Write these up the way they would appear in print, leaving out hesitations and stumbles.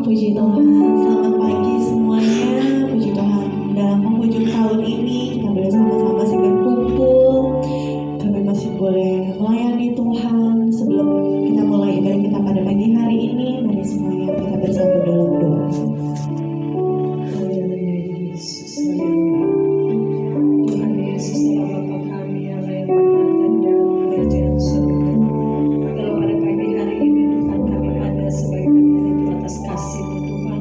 Puji Tuhan, selamat pagi semuanya. Puji Tuhan, dalam penghujung tahun ini kita boleh sama-sama masih berkumpul. Kami masih boleh melayani Tuhan. Sebelum kita mulai ibadah kita pada pagi hari ini, mari semuanya kita bersatu dalam doa. Haleluya Yesus, haleluya. Tuhan Yesus adalah Bapa kami Allah yang bertata di dalam kerajaan surga. Kalau pada pagi hari ini Tuhan kami ada sebagai kami itu atas kasih-Mu Tuhan,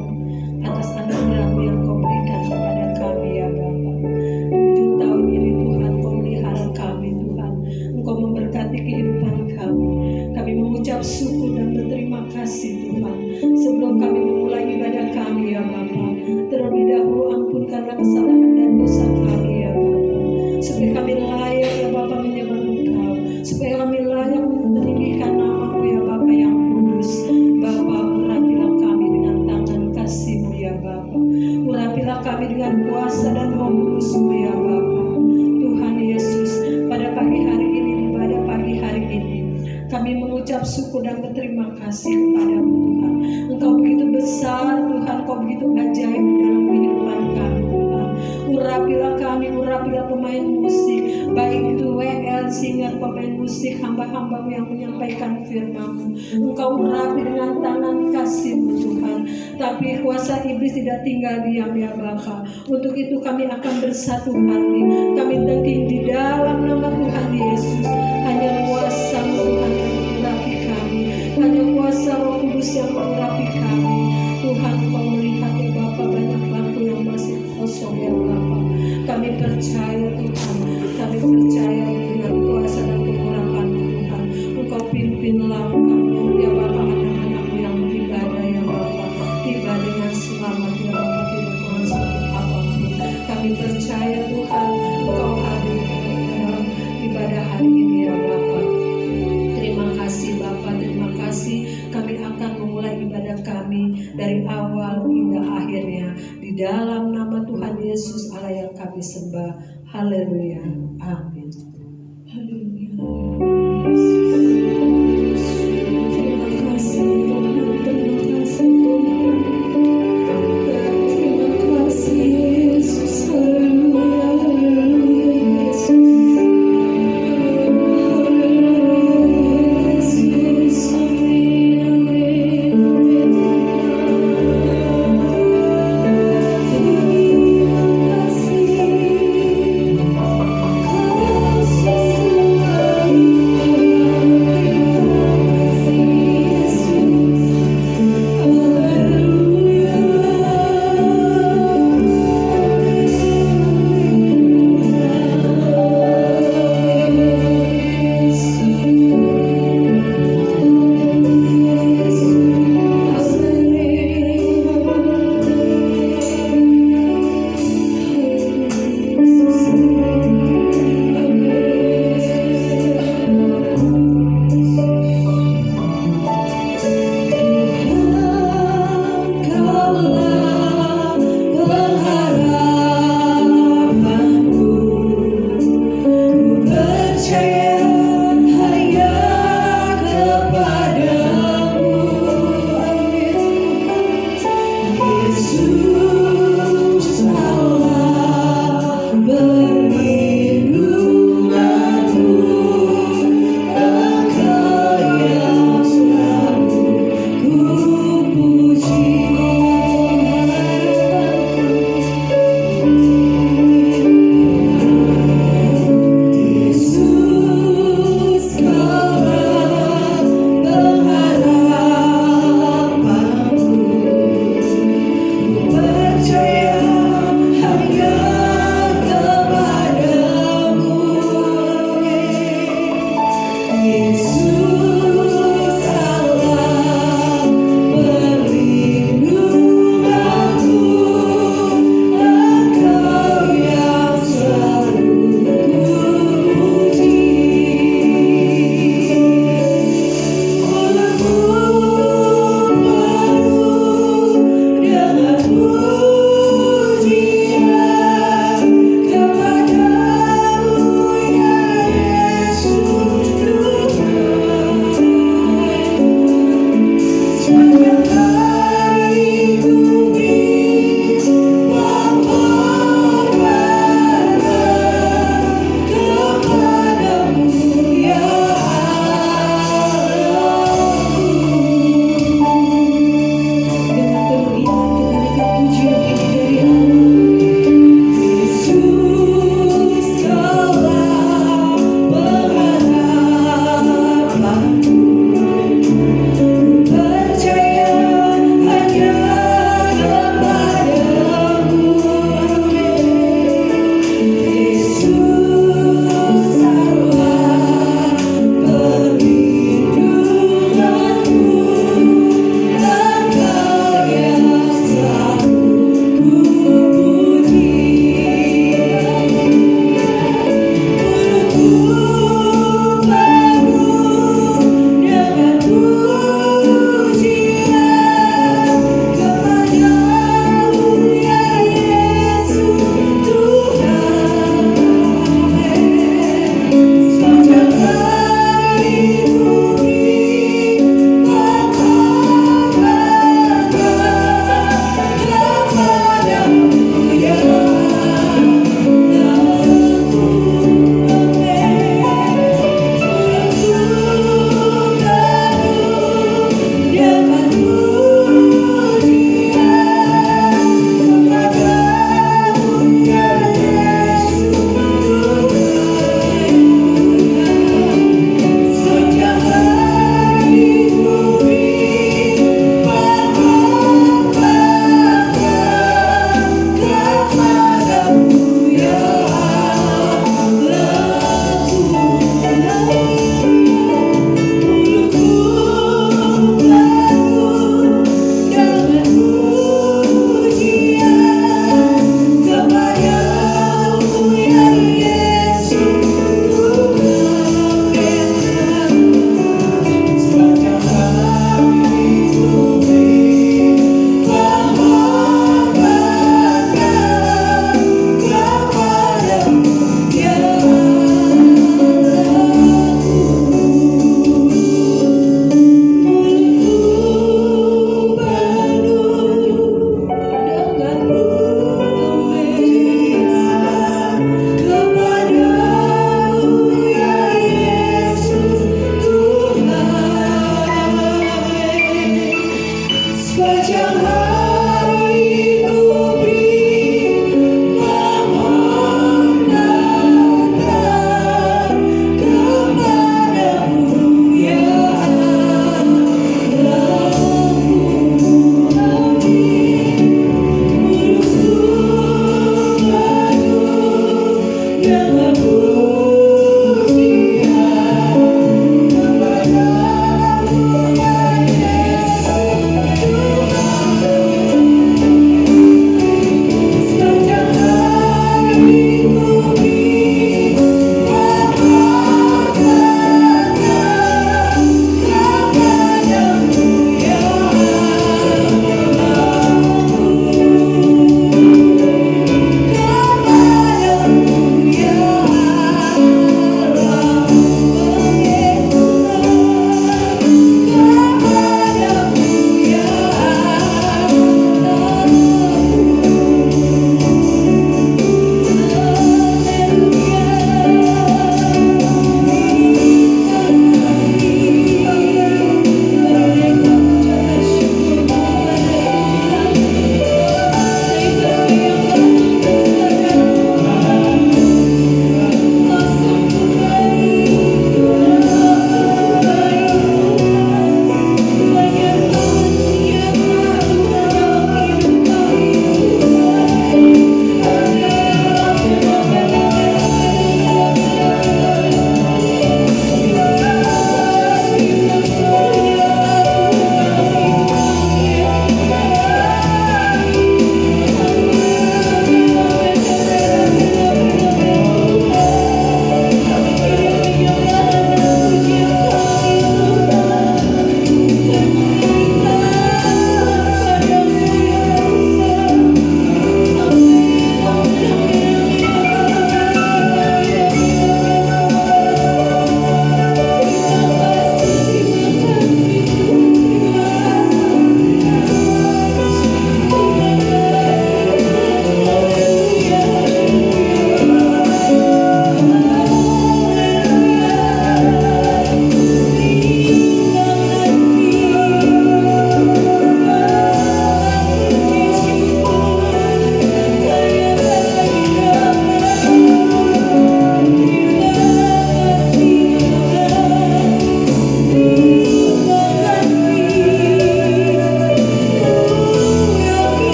atas anugerah-Mu yang Kau berikan kepada kami ya Bapa. Di ujung tahun ini Tuhan Kau melihara kami Tuhan, Engkau memberkati kehidupan kami. Kami mengucap syukur dan berterima kasih Tuhan. Sebelum kami memulai ibadah kami ya Bapa, terlebih dahulu ampunkanlah kesalahan dan dosa kami ya Bapa, supaya kami layak ya Bapa menyembah Engkau, supaya kami layak meninggikan nama-Mu ya Bapa yang kudus. Bapa, urapilah kami dengan tangan kasih-Mu ya Bapa, urapilah kami dengan kuasa dan Roh Kudus-Mu ya Bapa. Tuhan Yesus, pada pagi hari ini, pada pagi hari ini kami mengucap syukur dan berterima kasih kepada-Mu Tuhan. Engkau begitu besar Tuhan, Kau begitu ajaib dalam kehidupan kami Tuhan. Urapilah kami, urapilah pemain musik, baik itu WL, singer, pemain musik, hamba-hamba-Mu yang menyampaikan firman-Mu. Engkau urapi dengan tangan kasih-Mu Tuhan. Tapi kuasa iblis tidak tinggal diam ya Bapa. Untuk itu kami akan bersatu hati. Kami thanking di dalam nama Tuhan Yesus. Hanya kuasa-Mu Tuhan yang mengurapi kami, hanya kuasa Roh Kudus yang mengurapi kami. Tuhan, Kau melihat ya Bapa, banyak bangku yang masih kosong ya Bapa. Kami percaya Tuhan, kami percaya dengan kuasa dan kemurahan-Mu Tuhan. Engkau pimpin langkah ya Bapa anak-anak-Mu yang beribadah ya Bapa, tiba dengan selamat ya Bapa, tidak Tuhan sebab apapun. Kami percaya Tuhan, Engkau hadir dalam ibadah hari ini ya Bapa. Terima kasih Bapa, terima kasih. Kami akan memulai ibadah kami dari awal hingga akhirnya di dalam nama Tuhan Yesus Allah yang kami sembah. Haleluya, amin. Haleluya. Terima kasih Tuhan, terima kasih Tuhan. Terima kasih Yesus, haleluya, haleluya Yesus. Kasih sepanjang hari ku beri penghormatan kepadamu ya Allah.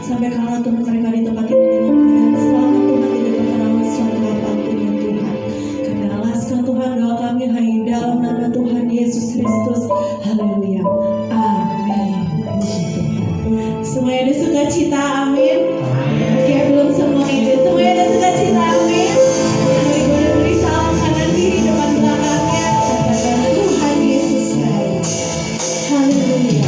Sampai kalau Tuhan mereka di tempat ini dengan keadaan selamat Tuhan, tidak kekurangan suatu apapun ya Tuhan. Kami alaskan Tuhan doa kami hanya dalam nama Tuhan Yesus Kristus. Haleluya. Amin. Puji Tuhan. Semuanya ada sukacita, amin. Oke, belum semua itu. Semuanya ada sukacita, amin. Kami boleh beri salam kanan kiri depan belakangnya. Katakan Tuhan Yesus raya. Haleluya.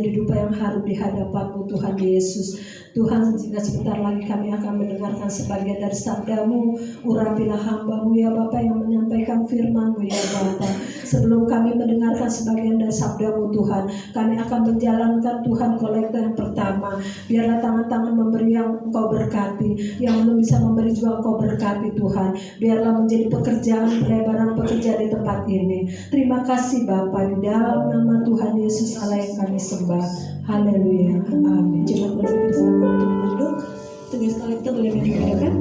menjadi dupa yang harum di hadapan-Mu Tuhan Yesus. Tuhan, jika sebentar lagi kami akan mendengarkan sebagian dari sabda-Mu, urapilah hamba-Mu ya Bapa yang menyampaikan firman-Mu ya Bapa. Sebelum kami mendengarkan sebagian dari sabda-Mu Tuhan, kami akan menjalankan Tuhan kolektor yang pertama. Biarlah tangan-tangan memberi yang Engkau berkati, yang belum bisa memberi juga Engkau berkati Tuhan. Biarlah menjadi pekerjaan pelebaran pekerja di tempat ini. Terima kasih Bapa, di dalam nama Tuhan Yesus Allah yang kami sembah. Haleluya. Amin. Jemaat boleh bersama untuk duduk. Tugas kolektor boleh diadakan.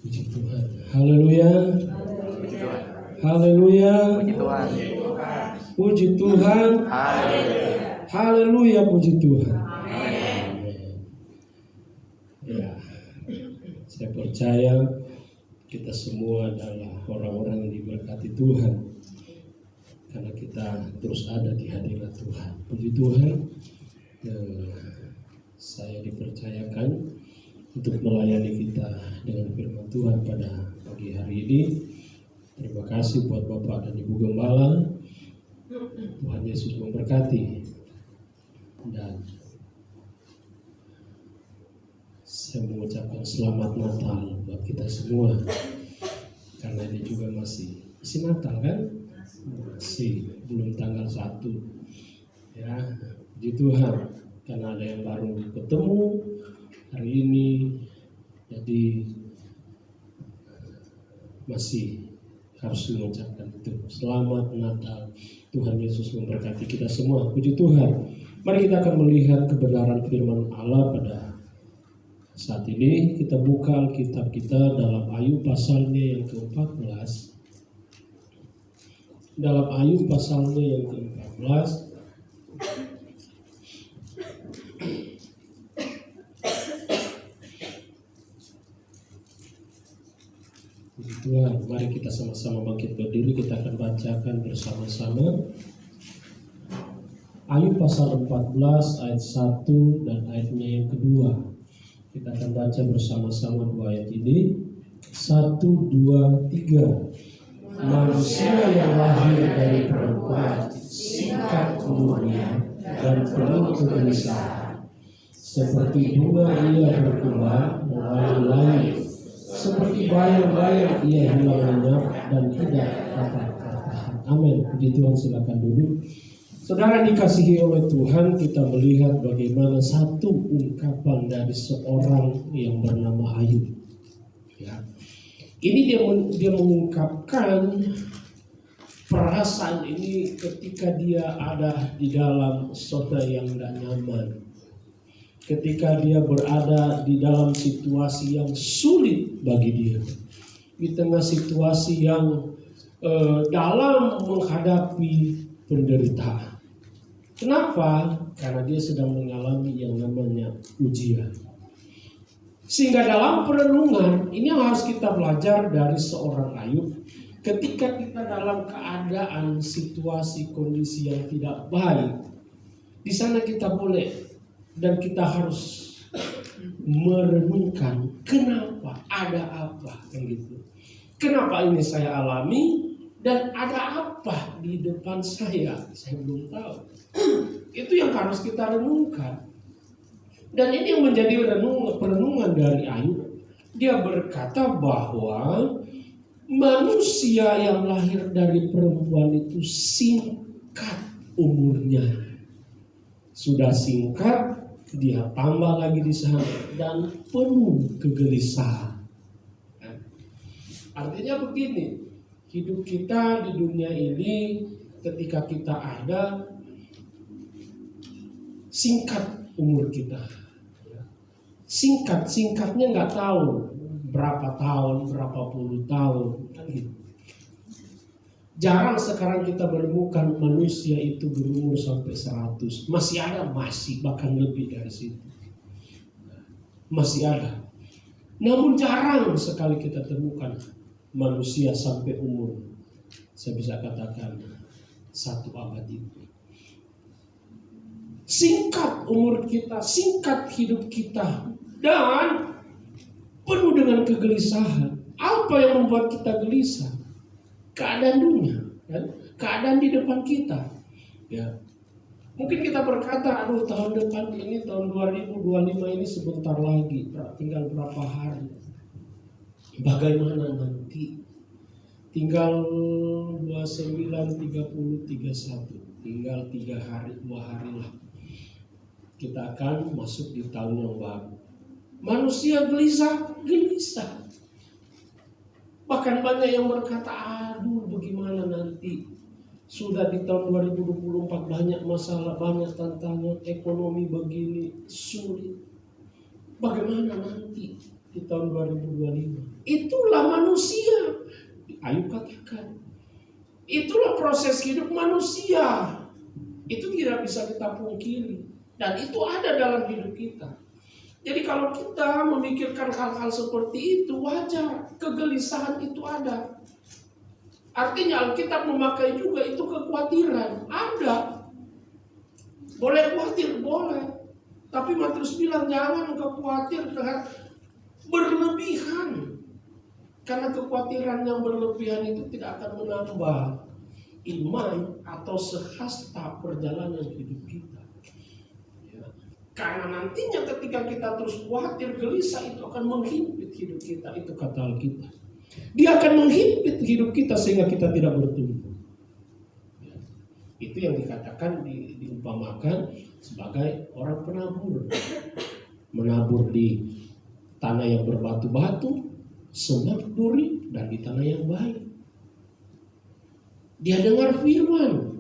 Puji Tuhan. Haleluya. Haleluya. Puji Tuhan. Haleluya, puji Tuhan. Ya, saya percaya kita semua adalah orang-orang yang diberkati Tuhan karena kita terus ada di hadirat Tuhan. Puji Tuhan. Saya dipercayakan untuk melayani kita dengan firman Tuhan pada pagi hari ini. Terima kasih buat Bapak dan Ibu Gembala. Tuhan Yesus memberkati. Dan saya mengucapkan selamat Natal buat kita semua. Karena ini juga masih Natal kan? Masih belum tanggal 1. Ya, puji Tuhan. Karena ada yang baru ketemu hari ini, jadi masih harus mengucapkan itu. Selamat Natal. Tuhan Yesus memberkati kita semua. Puji Tuhan. Mari kita akan melihat kebenaran firman Allah pada saat ini. Kita buka Alkitab kita dalam Ayub pasalnya yang ke-14. Dalam Ayub pasalnya yang ke-14. Tuhan, mari kita sama-sama bangkit berdiri, kita akan bacakan bersama-sama Ayub pasal 14 ayat 1 dan ayatnya yang kedua. Kita akan baca bersama-sama dua ayat ini. 1, 2, 3. Manusia yang lahir dari perempuan singkat umurnya dan penuh kegelisahan. Seperti bunga ia berkembang melayang-layang. Seperti bayang-bayang ia hilang lenyap dan tidak dapat tertahan. Amin. Puji Tuhan, silakan duduk. Saudara dikasihi oleh Tuhan, kita melihat bagaimana satu ungkapan dari seorang yang bernama Ayub. Ya. Ini dia mengungkapkan perasaan ini ketika dia ada di dalam zona yang tidak nyaman. Ketika dia berada di dalam situasi yang sulit bagi dia, di tengah situasi yang dalam menghadapi penderitaan. Kenapa? karena dia sedang mengalami yang namanya ujian. Sehingga dalam perenungan ini yang harus kita belajar dari seorang Ayub. Ketika kita dalam keadaan situasi kondisi yang tidak baik, di sana kita boleh dan kita harus merenungkan kenapa, ada apa, kan gitu. Kenapa ini saya alami dan ada apa di depan saya belum tahu. Itu yang harus kita renungkan. Dan ini yang menjadi perenungan dari Ayub. Dia berkata bahwa manusia yang lahir dari perempuan itu singkat umurnya. Sudah singkat, dia tambah lagi di sana dan penuh kegelisahan. Artinya begini, hidup kita di dunia ini ketika kita ada, singkat umur kita. Singkatnya nggak tahu berapa tahun, berapa puluh tahun, kan gitu. Jarang sekarang kita menemukan manusia itu berumur sampai 100. Masih ada, bahkan lebih dari situ. Masih ada. Namun jarang sekali kita temukan manusia sampai umur, saya bisa katakan 1 abad itu. Singkat umur kita, singkat hidup kita, dan penuh dengan kegelisahan. Apa yang membuat kita gelisah? Keadaan dunia, kan? Keadaan di depan kita. Ya. Mungkin kita berkata, aduh tahun depan ini, tahun 2025 ini sebentar lagi, tinggal berapa hari. Bagaimana nanti? Tinggal 29, 30, 31. Tinggal 3 hari, 2 hari lah. Kita akan masuk di tahun yang baru. Manusia gelisah. Bahkan banyak yang berkata, aduh bagaimana nanti. Sudah di tahun 2024 banyak masalah, banyak tantangan, ekonomi begini, sulit. Bagaimana nanti di tahun 2025? Itulah manusia. Ayub katakan. Itulah proses hidup manusia. Itu tidak bisa kita pungkiri. Dan itu ada dalam hidup kita. Jadi kalau kita memikirkan hal-hal seperti itu, wajar. Kegelisahan itu ada. Artinya Alkitab memakai juga itu kekhawatiran. Ada. Boleh khawatir, boleh. Tapi Matius bilang jangan khawatir dengan berlebihan. Karena kekhawatiran yang berlebihan itu tidak akan menambah iman atau sehasta perjalanan hidup kita. Karena nantinya ketika kita terus khawatir, gelisah, itu akan menghimpit hidup kita. Itu kata Alkitab. Dia akan menghimpit hidup kita sehingga kita tidak bertumbuh. Itu yang dikatakan, diumpamakan sebagai orang penabur. Menabur di tanah yang berbatu-batu, semak, duri, dan di tanah yang baik. Dia dengar firman.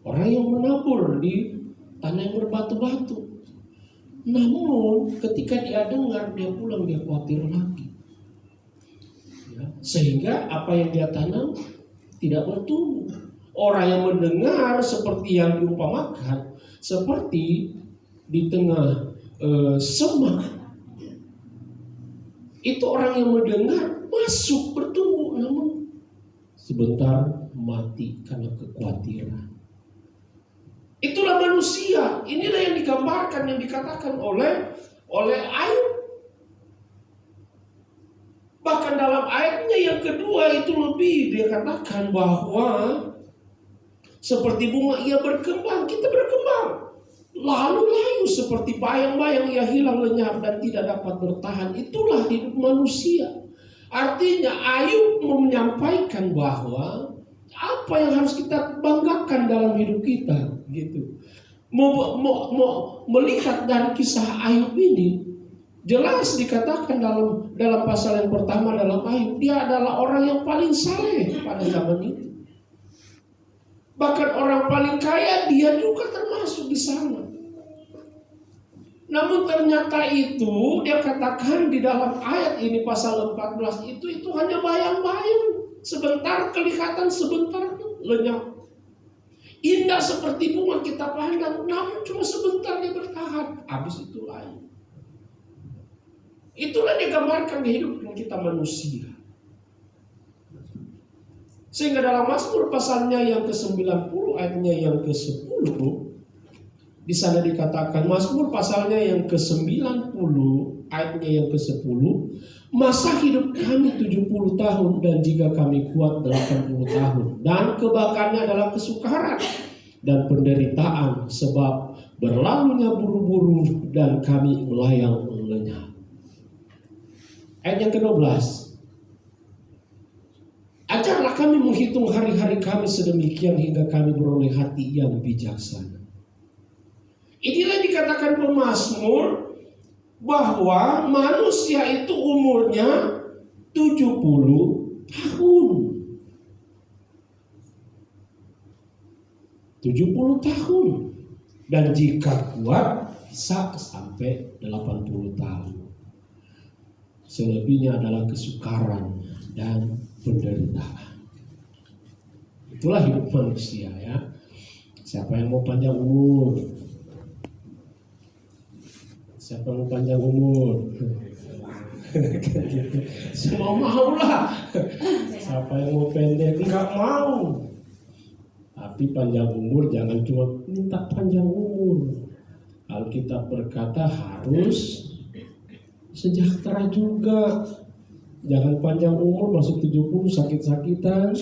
Orang yang menabur di tanah yang berbatu-batu. Namun ketika dia dengar, dia pulang, dia khawatir lagi. Ya, sehingga apa yang dia tanam tidak bertumbuh. Orang yang mendengar seperti yang diumpamakan, seperti di tengah semak. Itu orang yang mendengar, masuk, bertumbuh, namun sebentar mati karena kekhawatiran. Itulah manusia. Inilah yang digambarkan, yang dikatakan oleh Ayub. Bahkan dalam ayatnya yang kedua itu lebih, dia katakan bahwa seperti bunga ia berkembang, kita berkembang. Lalu layu seperti bayang-bayang ia hilang lenyap dan tidak dapat bertahan. Itulah hidup manusia. Artinya Ayub menyampaikan bahwa apa yang harus kita banggakan dalam hidup kita, gitu. Melihat dari kisah Ayub ini, jelas dikatakan dalam pasal yang pertama dalam Ayub, dia adalah orang yang paling saleh pada zaman itu. Bahkan orang paling kaya dia juga termasuk di sana. Namun ternyata itu dia katakan di dalam ayat ini pasal 14 itu hanya bayang-bayang. Sebentar kelihatan, sebentar lenyap. Indah seperti bunga kita pandang, namun cuma sebentar dia bertahan, habis itu lain. Itulah digambarkan kehidupan kita manusia. Sehingga dalam Mazmur pasalnya yang ke-90 ayatnya yang ke-10, di sana dikatakan, Mazmur pasalnya yang ke-90 ayatnya yang ke-10, masa hidup kami 70 tahun dan jika kami kuat 80 tahun. Dan kebanggaannya adalah kesukaran dan penderitaan sebab berlalunya buru-buru dan kami melayang lenyap. Ayat yang ke-12, ajarlah kami menghitung hari-hari kami sedemikian hingga kami beroleh hati yang bijaksana. Inilah dikatakan pemazmur bahwa manusia itu umurnya 70 tahun. 70 tahun. Dan jika kuat bisa sampai 80 tahun. Selebihnya adalah kesukaran dan penderitaan. Itulah hidup manusia ya. Siapa yang mau panjang umur? Siapa yang mau panjang umur? Semua mau lah. Siapa yang mau pendek? Enggak mau. Tapi panjang umur jangan cuma minta panjang umur. Alkitab berkata harus sejahtera juga. Jangan panjang umur masuk 70 sakit-sakitan.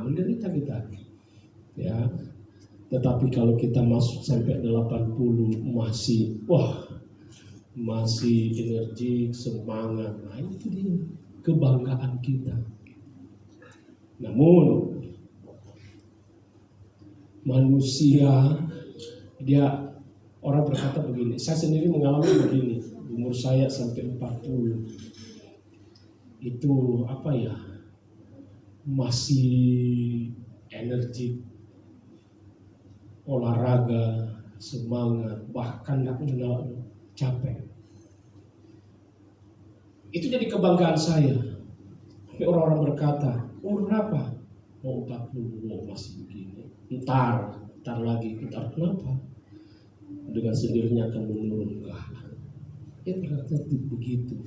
Menderita kita. Ya. Tetapi kalau kita masuk sampai 80 masih energik, semangat. Nah, itu dia kebanggaan kita. Namun manusia orang berkata begini, saya sendiri mengalami begini, umur saya sampai 40 itu masih energik, olahraga, semangat, bahkan gak kenal capek. Itu jadi kebanggaan saya. Tapi orang-orang berkata, umur berapa? 40, masih begini. Ntar lagi, kenapa? Dengan sendirinya akan menurun. Ya ternyata begitu.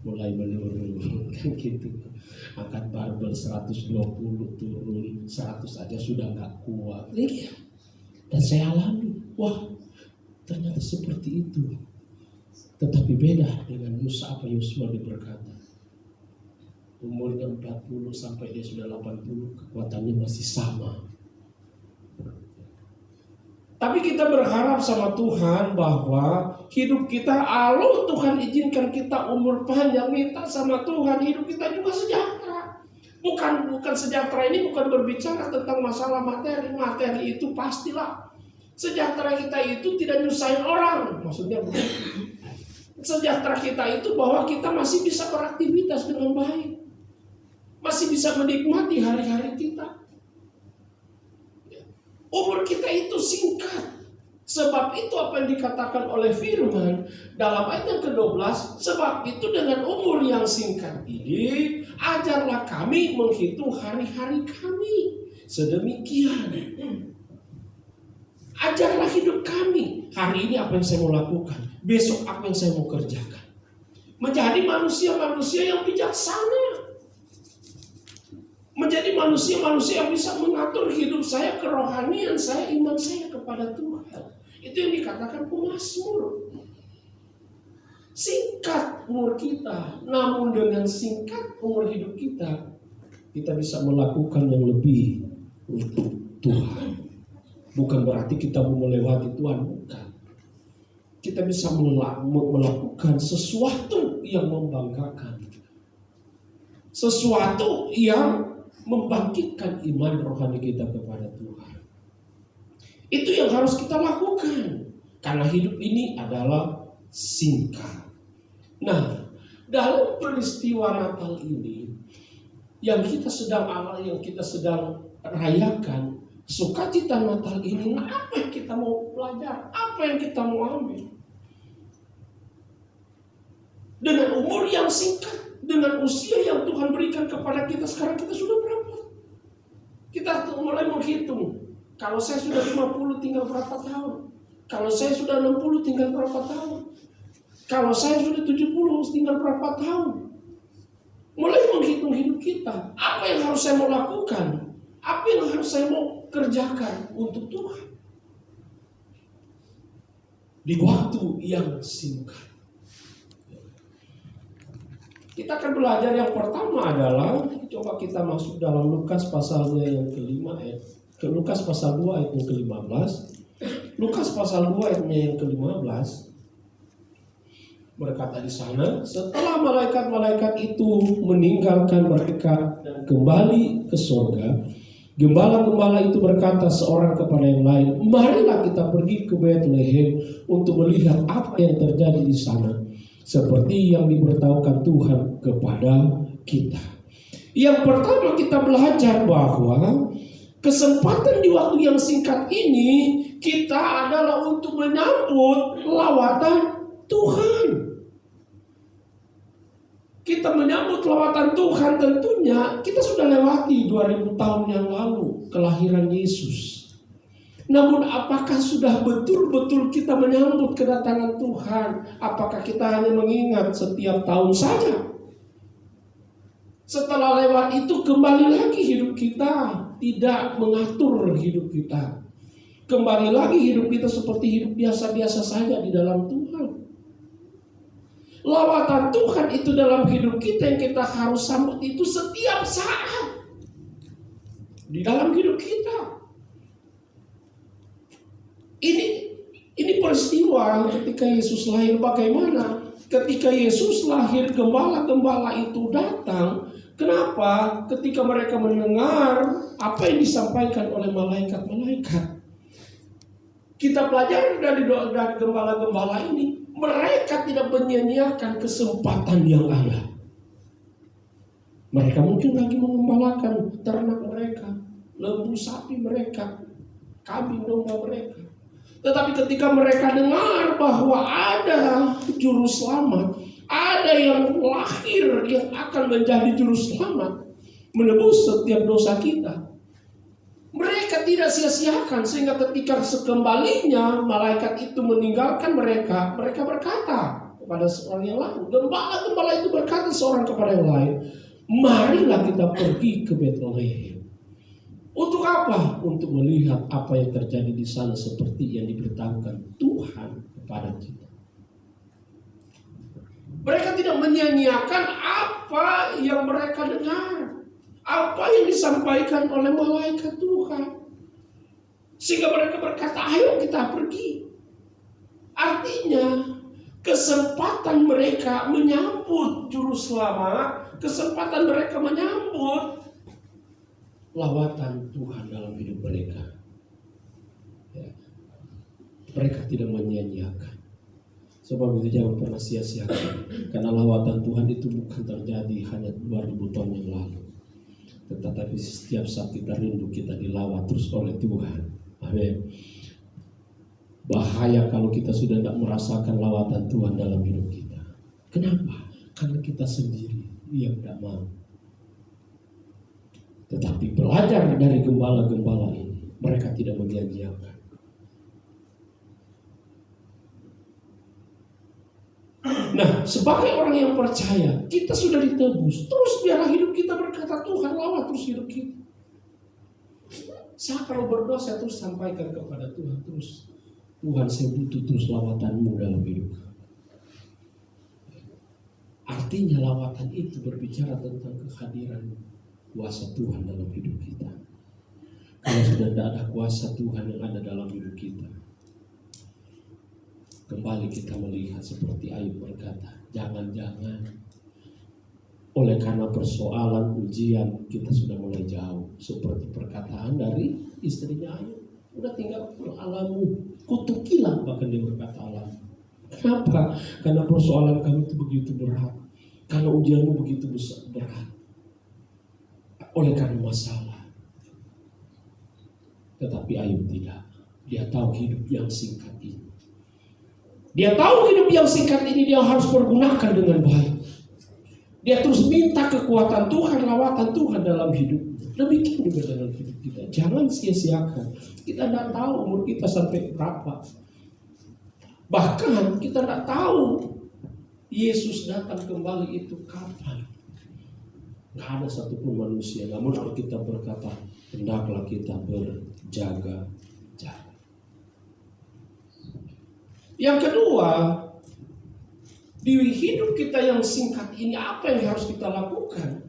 Mulai menurun kan gitu. Angkat barbel 120 turun 100 aja sudah gak kuat. Dan saya alami, ternyata seperti itu. Tetapi beda dengan Musa Yosua berkata. Umurnya 40 sampai dia sudah 80, kekuatannya masih sama. Tapi kita berharap sama Tuhan bahwa hidup kita, Tuhan izinkan kita umur panjang, minta sama Tuhan hidup kita juga sejahtera. Bukan sejahtera ini bukan berbicara tentang masalah materi. Materi itu pastilah. Sejahtera kita itu tidak nyusahin orang. Maksudnya sejahtera kita itu bahwa kita masih bisa beraktivitas dengan baik. Masih bisa menikmati hari-hari kita. Umur kita itu singkat. Sebab itu apa yang dikatakan oleh firman dalam ayat yang ke-12. Sebab itu dengan umur yang singkat ini, ajarlah kami menghitung hari-hari kami. Sedemikian. Ajarlah hidup kami. Hari ini apa yang saya mau lakukan. Besok apa yang saya mau kerjakan. Menjadi manusia-manusia yang bijaksana. Menjadi manusia-manusia yang bisa mengatur hidup saya, kerohanian saya, iman saya kepada Tuhan. Itu yang dikatakan pemazmur. Singkat umur kita, namun dengan singkat umur hidup kita, kita bisa melakukan yang lebih untuk Tuhan. Bukan berarti kita mau melewati Tuhan, bukan. Kita bisa melakukan sesuatu yang membanggakan. Sesuatu yang membangkitkan iman rohani kita kepada Tuhan. Itu yang harus kita lakukan. Karena hidup ini adalah singkat. Nah, dalam peristiwa Natal ini, yang kita sedang rayakan, sukacita Natal ini, apa yang kita mau belajar? Apa yang kita mau ambil? Dengan umur yang singkat, dengan usia yang Tuhan berikan kepada kita, sekarang kita sudah berapa? Kita mulai menghitung. Kalau saya sudah 50 tinggal berapa tahun? Kalau saya sudah 60 tinggal berapa tahun? Kalau saya sudah 70 tinggal berapa tahun? Mulai menghitung hidup kita. Apa yang harus saya mau lakukan? Apa yang harus saya mau kerjakan untuk Tuhan? Di waktu yang singkat. Kita akan belajar yang pertama adalah, coba kita masuk dalam Lukas pasalnya yang kelima, Lukas pasal 2 ayat yang ke-15. Lukas pasal 2 ayatnya yang ke-15 berkata di sana, setelah malaikat-malaikat itu meninggalkan mereka dan kembali ke surga, gembala-gembala itu berkata seorang kepada yang lain, marilah kita pergi ke Betlehem untuk melihat apa yang terjadi di sana, seperti yang diberitahukan Tuhan kepada kita. Yang pertama kita belajar bahwa kesempatan di waktu yang singkat ini kita adalah untuk menyambut lawatan Tuhan. Kita menyambut lawatan Tuhan tentunya kita sudah lewati 2000 tahun yang lalu kelahiran Yesus. Namun apakah sudah betul-betul kita menyambut kedatangan Tuhan? Apakah kita hanya mengingat setiap tahun saja? Setelah lewat itu kembali lagi hidup kita tidak mengatur hidup kita. Kembali lagi hidup kita seperti hidup biasa-biasa saja di dalam Tuhan. Lawatan Tuhan itu dalam hidup kita yang kita harus sambut itu setiap saat di dalam hidup kita. Ini peristiwa ketika Yesus lahir. Bagaimana? Ketika Yesus lahir, gembala-gembala itu datang. Kenapa? Ketika mereka mendengar apa yang disampaikan oleh malaikat-malaikat. Kita pelajari dari gembala-gembala ini, mereka tidak menyia-nyiakan kesempatan yang ada. Mereka mungkin lagi mengembalakan ternak mereka, lembu sapi mereka, kambing domba mereka. Tetapi ketika mereka dengar bahwa ada juru selamat, ada yang lahir yang akan menjadi juru selamat, menebus setiap dosa kita, mereka tidak sia-siakan. Sehingga ketika sekembalinya malaikat itu meninggalkan mereka, mereka berkata kepada seorang yang lain, gembala-gembala itu berkata seorang kepada yang lain, marilah kita pergi ke Betlehem. Untuk apa? Untuk melihat apa yang terjadi di sana seperti yang diberitahukan Tuhan kepada kita. Mereka tidak menyia-nyiakan apa yang mereka dengar, apa yang disampaikan oleh malaikat Tuhan. Sehingga mereka berkata, ayo kita pergi. Artinya kesempatan mereka menyambut juru selamat, kesempatan mereka menyambut lawatan Tuhan dalam hidup mereka. Ya. Mereka tidak menyia-nyiakan. Sebab itu jangan pernah sia-siakan. Karena lawatan Tuhan itu bukan terjadi hanya 2000 tahun yang lalu. Tetapi setiap saat kita rindu, kita dilawat terus oleh Tuhan. Amin. Bahaya kalau kita sudah tidak merasakan lawatan Tuhan dalam hidup kita. Kenapa? Karena kita sendiri yang tidak mau. Tetapi belajar dari gembala-gembala ini, mereka tidak menyia-nyiakan. Nah, sebagai orang yang percaya, kita sudah ditebus. Terus biarlah hidup kita berkata, Tuhan lawat terus hidup kita. Saya kalau berdosa terus sampaikan kepada Tuhan terus, Tuhan saya butuh terus lawatanmu dalam hidup. Artinya lawatan itu berbicara tentang kehadiran kuasa Tuhan dalam hidup kita. Kalau sudah tidak ada kuasa Tuhan yang ada dalam hidup kita, kembali kita melihat seperti Ayub berkata, jangan-jangan oleh karena persoalan ujian kita sudah mulai jauh. Seperti perkataan dari istrinya Ayub, udah tinggal alamu, kutukilah, bahkan dia berkata alamu. Kenapa? Karena persoalan kami itu begitu berat, karena ujianmu begitu berat. Oleh karena masalah. Tetapi Ayub tidak. Dia tahu hidup yang singkat ini. Dia tahu hidup yang singkat ini dia harus pergunakan dengan baik. Dia terus minta kekuatan Tuhan, lawatan Tuhan dalam hidupnya. Demikian juga dalam hidup kita. Jangan sia-siakan. Kita tidak tahu umur kita sampai berapa. Bahkan kita tidak tahu Yesus datang kembali itu kapan. Tidak ada satupun manusia. Namun Alkitab berkata, hendaklah kita berjaga-jaga. Yang kedua, di hidup kita yang singkat ini apa yang harus kita lakukan?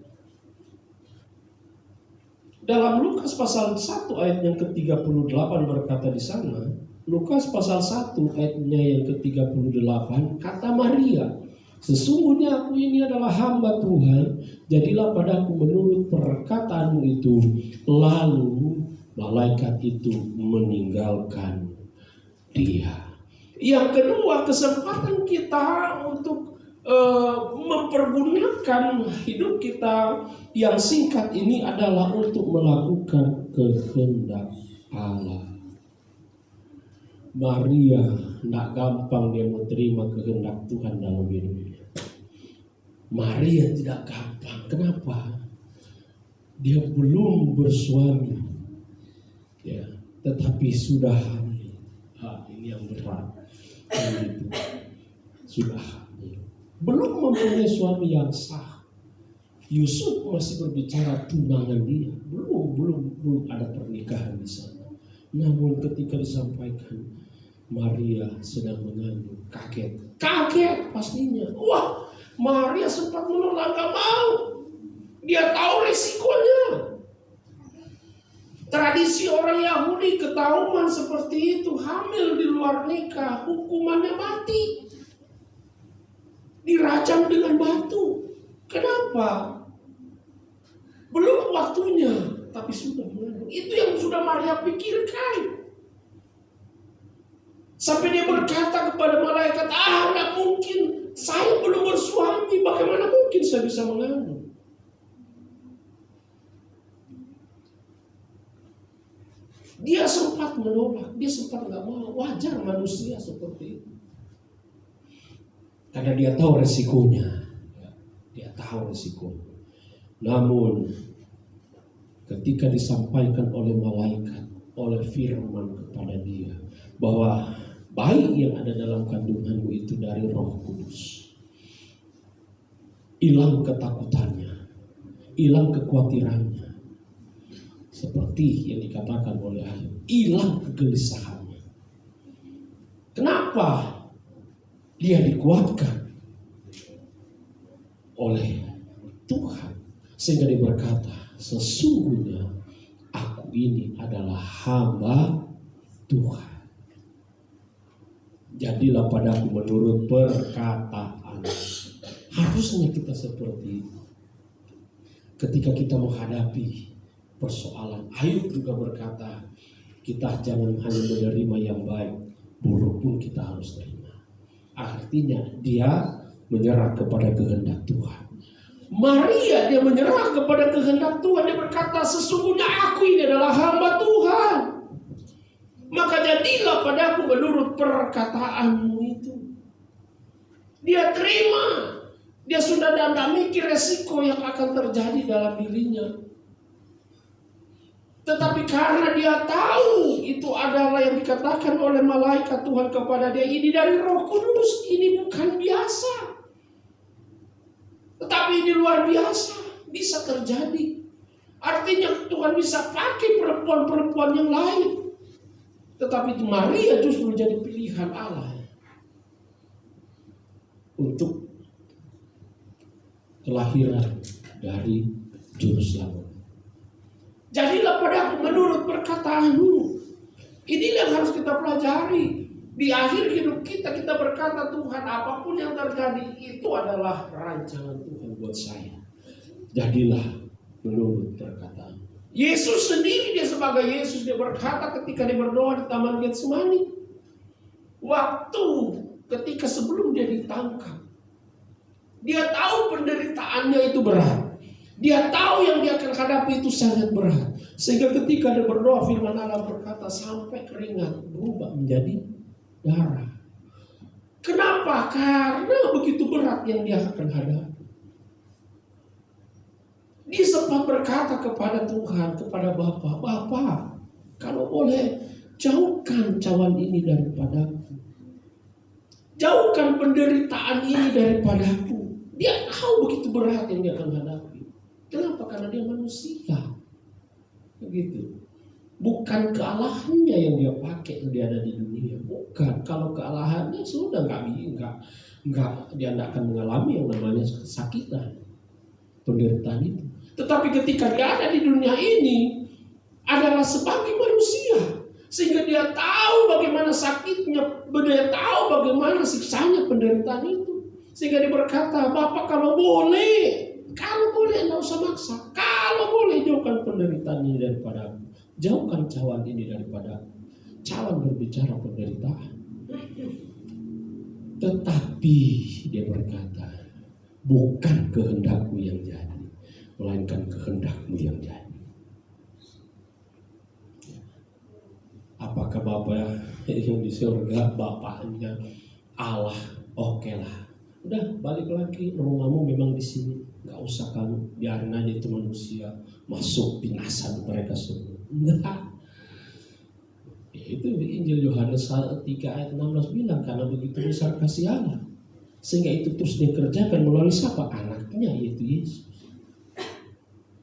Dalam Lukas pasal 1 ayat yang ke-38 berkata di sana, Lukas pasal 1 ayatnya yang ke-38, kata Maria, sesungguhnya aku ini adalah hamba Tuhan, jadilah padaku menurut perkataanmu itu. Lalu malaikat itu meninggalkan dia. Yang kedua, kesempatan kita untuk mempergunakan hidup kita yang singkat ini adalah untuk melakukan kehendak Allah. Maria tidak gampang dia mau terima kehendak Tuhan dalam hidupnya. Maria tidak gampang. Kenapa? Dia belum bersuami, ya, tetapi sudah hamil. Ini yang berat. Itu sudah hamil. Belum mempunyai suami yang sah. Yusuf masih berbicara tunangan dia. Belum ada pernikahan di sana. Namun ketika disampaikan Maria sedang mengandung, kaget pastinya. Wah, Maria sempat menolak, gak mau. Dia tahu resikonya. Tradisi orang Yahudi ketahuan seperti itu, hamil di luar nikah, hukumannya mati. Dirajam dengan batu. Kenapa? Belum waktunya, tapi sudah mengandung. Itu yang sudah Maria pikirkan. Sampai dia berkata kepada malaikat, tidak mungkin, saya belum bersuami, bagaimana mungkin saya bisa mengandung? Dia sempat menolak, dia sempat nggak mau. Wajar manusia seperti itu. Karena dia tahu resikonya. Dia tahu resikonya. Namun ketika disampaikan oleh malaikat, oleh firman kepada dia, bahwa bayi yang ada dalam kandunganmu itu dari Roh Kudus, hilang ketakutannya, hilang kekhawatirannya. Seperti yang dikatakan oleh Ayub, hilang kegelisahannya. Kenapa? Dia dikuatkan oleh Tuhan. Sehingga dia berkata, sesungguhnya aku ini adalah hamba Tuhan. Jadilah padaku menurut perkataan. Harusnya kita seperti itu. Ketika kita menghadapi persoalan, Ayub juga berkata, kita jangan hanya menerima yang baik, buruk pun kita harus terima. Artinya dia menyerah kepada kehendak Tuhan. Maria dia menyerah kepada kehendak Tuhan. Dia berkata, sesungguhnya aku ini adalah hamba Tuhan. Maka jadilah padaku menurut perkataanmu itu. Dia terima. Dia sudah tidak mikir resiko yang akan terjadi dalam dirinya. Tetapi karena dia tahu itu adalah yang dikatakan oleh malaikat Tuhan kepada dia, ini dari Roh Kudus, ini bukan biasa. Tetapi ini luar biasa, bisa terjadi. Artinya Tuhan bisa pakai perempuan-perempuan yang lain. Tetapi Maria justru menjadi pilihan Allah untuk kelahiran dari juru selamat. Jadilah padaku menurut perkataanmu. Inilah yang harus kita pelajari. Di akhir hidup kita berkata, Tuhan, apapun yang terjadi itu adalah rancangan Tuhan buat saya. Jadilah menurut perkataan. Yesus sendiri, dia sebagai Yesus, dia berkata ketika dia berdoa di Taman Getsemani, waktu ketika sebelum dia ditangkap, dia tahu penderitaannya itu berat. Dia tahu yang dia akan hadapi itu sangat berat. Sehingga ketika dia berdoa, firman Allah berkata, sampai keringat berubah menjadi darah. Kenapa? Karena begitu berat yang dia akan hadapi. Dia sempat berkata kepada Tuhan, kepada Bapa, "Bapa, kalau boleh jauhkan cawan ini daripadaku. Jauhkan penderitaan ini daripadaku." Dia tahu begitu berat yang dia akan hadapi. Kenapa? Karena dia manusia. Begitu. Bukan kealahannya yang dia pakai yang dia ada di dunia. Bukan. Kalau kealahannya sudah dia tidak akan mengalami yang namanya kesakitan, penderitaan itu. Tetapi ketika dia ada di dunia ini adalah sebagai manusia, sehingga dia tahu bagaimana sakitnya, dia tahu bagaimana siksanya penderitaan itu. Sehingga dia berkata, "Bapak, kalau boleh tidak usah maksa. Kalau boleh jauhkan penderitaan ini daripada aku. Jauhkan cawan ini daripada aku." Cawan berbicara penderitaan. Tetapi dia berkata, "Bukan kehendakku yang jadi, melainkan kehendakmu yang jadi." Apakah Bapak yang di surga Bapaknya Allah? Oke lah, udah balik lagi, rumahmu memang di sini, nggak usah kamu, biarin aja itu manusia masuk binasa mereka semua. Enggak. Ya, itu Injil Yohanes 3 ayat 16 bilang, karena begitu besar kasih Allah, sehingga itu terus dikerjakan melalui siapa? Anaknya, yaitu Yesus.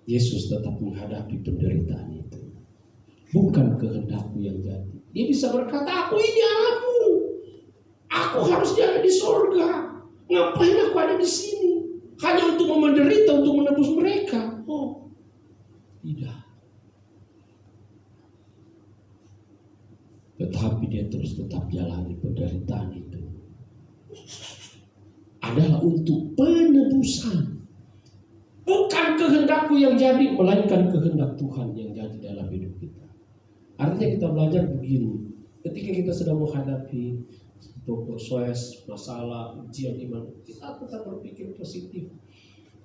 Yesus tetap menghadapi penderitaan itu. Bukan kehendakmu yang jadi. Dia bisa berkata, "Aku ini anakmu. Aku harus ada di surga. Ngapain aku ada di sini? Hanya untuk menderita, untuk menebus mereka." Oh, tidak. Tetapi dia terus tetap jalani penderitaan itu. Adalah untuk penebusan. Bukan kehendakku yang jadi, melainkan kehendak Tuhan yang jadi dalam hidup kita. Artinya kita belajar begini. Ketika kita sedang menghadapi proses, masalah, ujian iman, kita tetap berpikir positif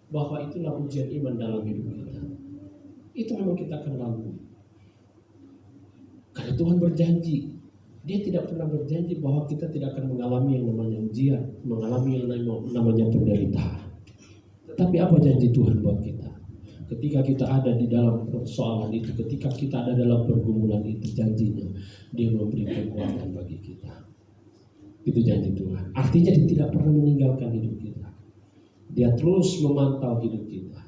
bahwa itulah ujian iman dalam hidup kita. Itu memang kita akan lalui. Karena Tuhan berjanji, Dia tidak pernah berjanji bahwa kita tidak akan mengalami yang namanya ujian, mengalami yang namanya penderitaan. Tetapi apa janji Tuhan buat kita? Ketika kita ada di dalam persoalan itu, ketika kita ada dalam pergumulan itu, janjinya Dia memberi kekuatan bagi kita. Itu janji Tuhan. Artinya Dia tidak pernah meninggalkan hidup kita. Dia terus memantau hidup kita.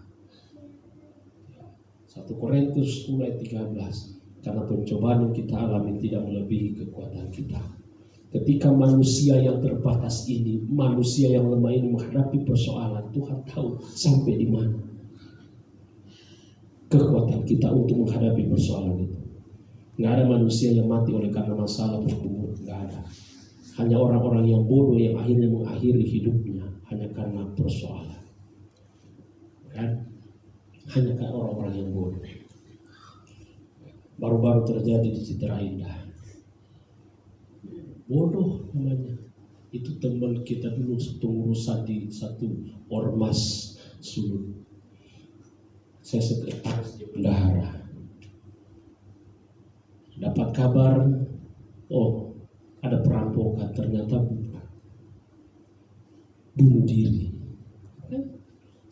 1 Korintus 10 ayat 13. Karena pencobaan yang kita alami tidak melebihi kekuatan kita. Ketika manusia yang terbatas ini, manusia yang lemah ini menghadapi persoalan, Tuhan tahu sampai di mana kekuatan kita untuk menghadapi persoalan itu. Nggak ada manusia yang mati oleh karena masalah bergumul, nggak ada. Hanya orang-orang yang bodoh yang akhirnya mengakhiri hidupnya hanya karena persoalan. Kan? Hanya karena orang-orang yang bodoh. Baru-baru terjadi di Citra Indah. Bodoh namanya. Itu teman kita dulu pengurusan di satu ormas Sulut. Saya sekretaris di bendahara. Dapat kabar, oh ada perampokan, ternyata bukan. Bunuh diri.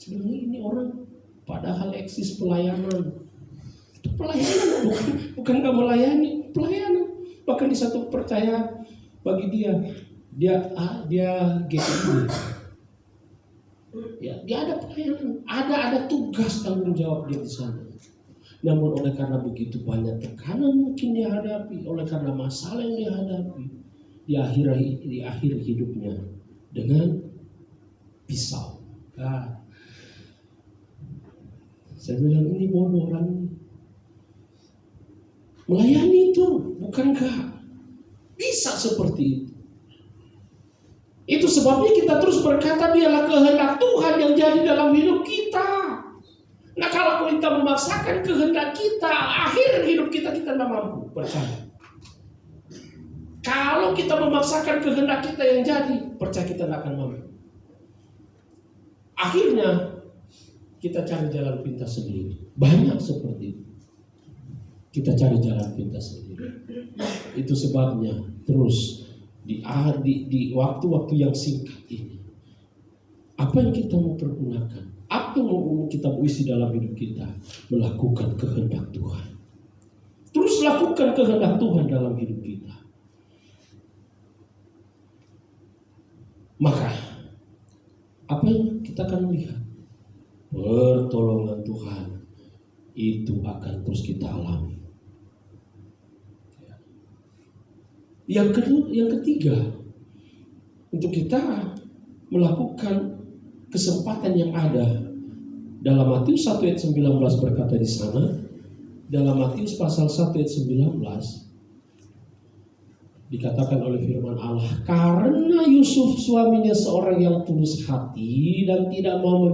Sebenarnya ini orang padahal eksis pelayanan. Itu pelayanan, bukan kamu melayani, pelayanan. Bahkan di satu percaya bagi dia GPI. Ya, dia ada pelayanan, ada tugas tanggung jawab dia di sana. Namun oleh karena begitu banyak tekanan mungkin dia hadapi, oleh karena masalah yang dia hadapi, di akhir hidupnya dengan pisau. Nah, saya bilang ini bodoh orang ini. Melayani itu bukankah bisa seperti itu? Itu sebabnya kita terus berkata dialah kehendak Tuhan yang jadi dalam hidup kita. Nah kalau kita memaksakan kehendak kita, akhir hidup kita tidak mampu, percaya. Kalau kita memaksakan kehendak kita yang jadi, percaya kita tidak akan mampu. Akhirnya kita cari jalan pintas sendiri. Banyak seperti itu. Kita cari jalan pintas sendiri. Itu sebabnya terus di waktu-waktu yang singkat ini, apa yang kita mau pergunakan? Apa Apa yang mau kita isi dalam hidup kita? Melakukan kehendak Tuhan. Terus lakukan kehendak Tuhan dalam hidup kita. Maka apa yang kita akan lihat? Pertolongan Tuhan itu akan terus kita alami. Yang ketiga, untuk kita melakukan kesempatan yang ada. Dalam Matius 1 ayat 19 berkata di sana, dalam Matius pasal 1 ayat 19 dikatakan oleh firman Allah, karena Yusuf suaminya seorang yang tulus hati dan tidak mau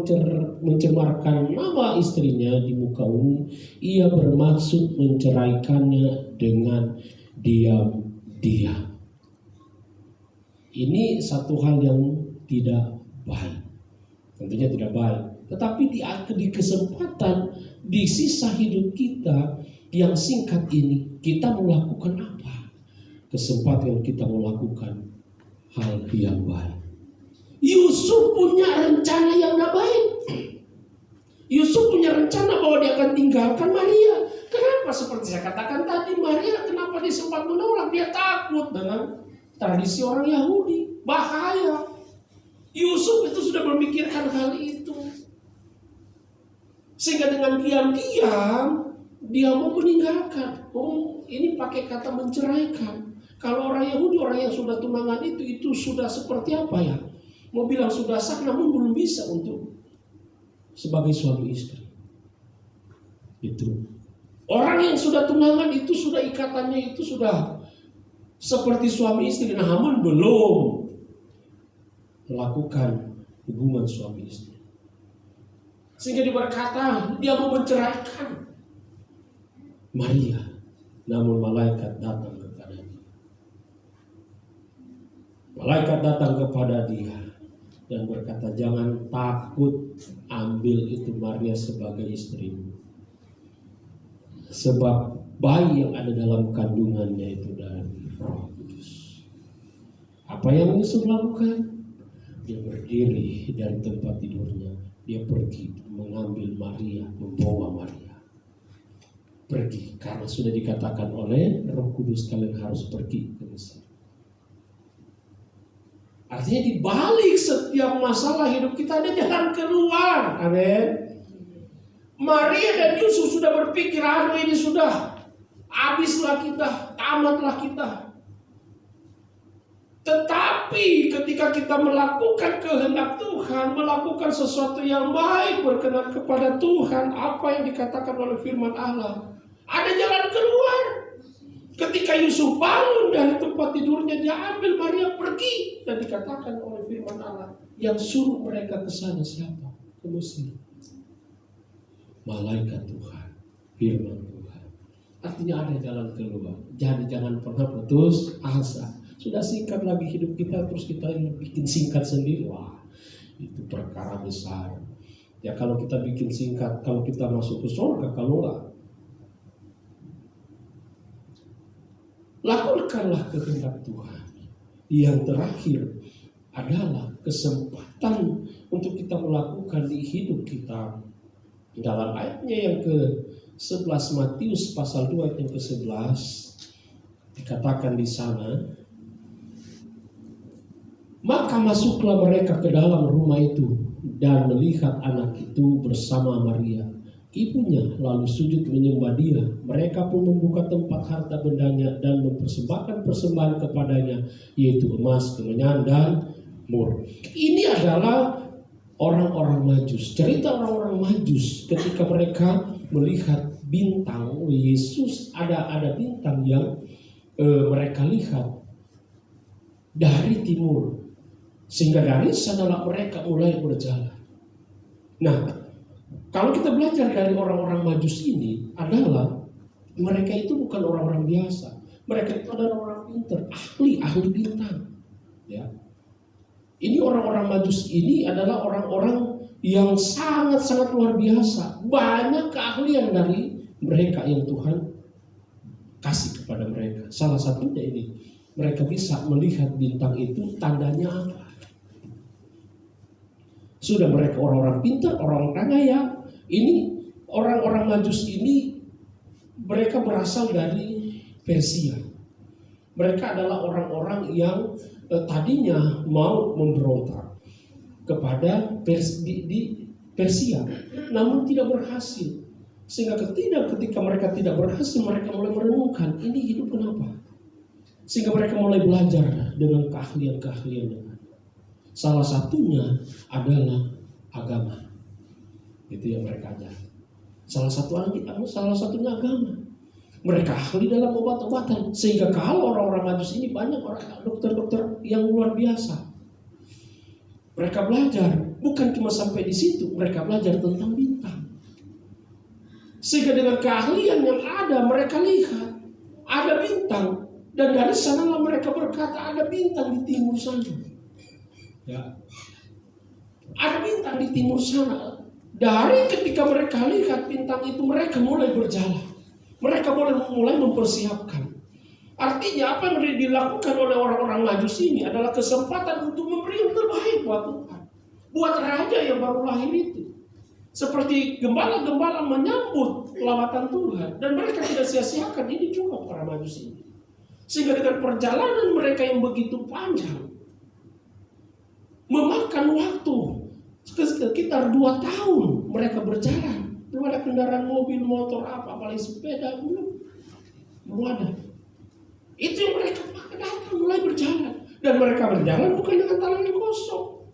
mencemarkan nama istrinya di muka umum, ia bermaksud menceraikannya dengan diam-diam. Ini satu hal yang tidak baik, tentunya tidak baik. Tetapi di kesempatan di sisa hidup kita yang singkat ini, kita melakukan apa? Kesempatan kita melakukan hal yang baik. Yusuf punya rencana yang tidak baik. Yusuf punya rencana bahwa dia akan tinggalkan Maria. Kenapa? Seperti saya katakan tadi, Maria kenapa dia sempat menolak? Dia takut dengan tradisi orang Yahudi. Bahaya. Yusuf itu sudah memikirkan hal itu. Sehingga dengan diam-diam dia mau meninggalkan. Ini pakai kata menceraikan. Kalau orang Yahudi, orang yang sudah tunangan itu sudah seperti apa ya? Mau bilang sudah sah namun belum bisa untuk sebagai suami istri. Itu. Orang yang sudah tunangan itu sudah ikatannya itu sudah seperti suami istri, namun belum melakukan hubungan suami istri. Sehingga dia berkata, dia mau menceraikan Maria, namun malaikat datang kepada dia. Malaikat datang kepada dia dan berkata, jangan takut, ambil itu Maria sebagai istrimu. Sebab bayi yang ada dalam kandungannya itu dari Roh Kudus. Apa yang Yusuf lakukan? Dia berdiri dari tempat tidurnya. Dia pergi mengambil Maria, membawa Maria. Pergi, karena sudah dikatakan oleh Roh Kudus kalian harus pergi ke Mesir. Artinya di balik setiap masalah hidup kita ada jalan keluar. Amin. Maria dan Yusuf sudah berpikir, aduh ini sudah habislah kita, tamatlah kita. Tetapi ketika kita melakukan kehendak Tuhan, melakukan sesuatu yang baik, berkenan kepada Tuhan, apa yang dikatakan oleh firman Allah, ada jalan keluar. Ketika Yusuf bangun dari tempat tidurnya, dia ambil Maria pergi, dan dikatakan oleh firman Allah, yang suruh mereka ke sana siapa? Ke Mesir. Malaikat Tuhan, firman Tuhan. Artinya ada jalan keluar. Jadi jangan pernah putus asa. Sudah singkat lagi hidup kita, terus kita bikin singkat sendiri. Wah, itu perkara besar. Ya kalau kita bikin singkat, kalau kita masuk ke surga, kalau enggak, lakukanlah kehendak Tuhan. Yang terakhir adalah kesempatan untuk kita melakukan di hidup kita. Dalam ayatnya yang ke-11 Matius pasal 2 ayat yang ke-11 dikatakan di sana, maka masuklah mereka ke dalam rumah itu dan melihat anak itu bersama Maria, ibunya, lalu sujud menyembah dia. Mereka pun membuka tempat harta bendanya dan mempersembahkan persembahan kepadanya, yaitu emas, kemenyan, dan mur. Ini adalah orang-orang Majus. Cerita orang-orang Majus ketika mereka melihat bintang Yesus, ada bintang yang mereka lihat dari timur, sehingga dari sanalah mereka mulai berjalan. Nah, kalau kita belajar dari orang-orang Majus ini adalah mereka itu bukan orang-orang biasa. Mereka itu adalah orang pintar, ahli bintang. Ya. Ini orang-orang Majus ini adalah orang-orang yang sangat-sangat luar biasa. Banyak keahlian dari mereka yang Tuhan kasih kepada mereka. Salah satunya ini, mereka bisa melihat bintang itu tandanya apa. Sudah mereka orang-orang pintar, orang-orang kaya. Ini orang-orang Majus ini mereka berasal dari Persia. Mereka adalah orang-orang yang tadinya mau memberontak kepada di Persia, namun tidak berhasil. Sehingga ketika mereka tidak berhasil, mereka mulai merenungkan, ini hidup kenapa? Sehingga mereka mulai belajar dengan keahlian-keahlian yang ada. Salah satunya adalah agama. Itu yang mereka ajar. Salah satunya agama. Mereka ahli dalam obat-obatan. Sehingga kalau orang-orang Majus ini banyak orang dokter-dokter yang luar biasa. Mereka belajar, bukan cuma sampai di situ, mereka belajar tentang bintang. Sehingga dengan keahlian yang ada, mereka lihat ada bintang. Dan dari sanalah mereka berkata, ada bintang di timur sana. Ya. Ada bintang di timur sana. Dari ketika mereka lihat bintang itu, mereka mulai berjalan. Mereka mulai mempersiapkan. Artinya apa yang dilakukan oleh orang-orang Majus ini adalah kesempatan untuk memberi yang terbaik buat Tuhan. Buat raja yang baru lahir itu. Seperti gembala-gembala menyambut lawatan Tuhan. Dan mereka tidak sia-siakan, ini juga para Majus ini. Sehingga dengan perjalanan mereka yang begitu panjang, memakan waktu sekitar 2 tahun mereka berjalan. Belum ada kendaraan mobil, motor, apalagi sepeda, belum ada. Itu yang mereka datang mulai berjalan. Dan mereka berjalan bukan dengan tangan yang kosong,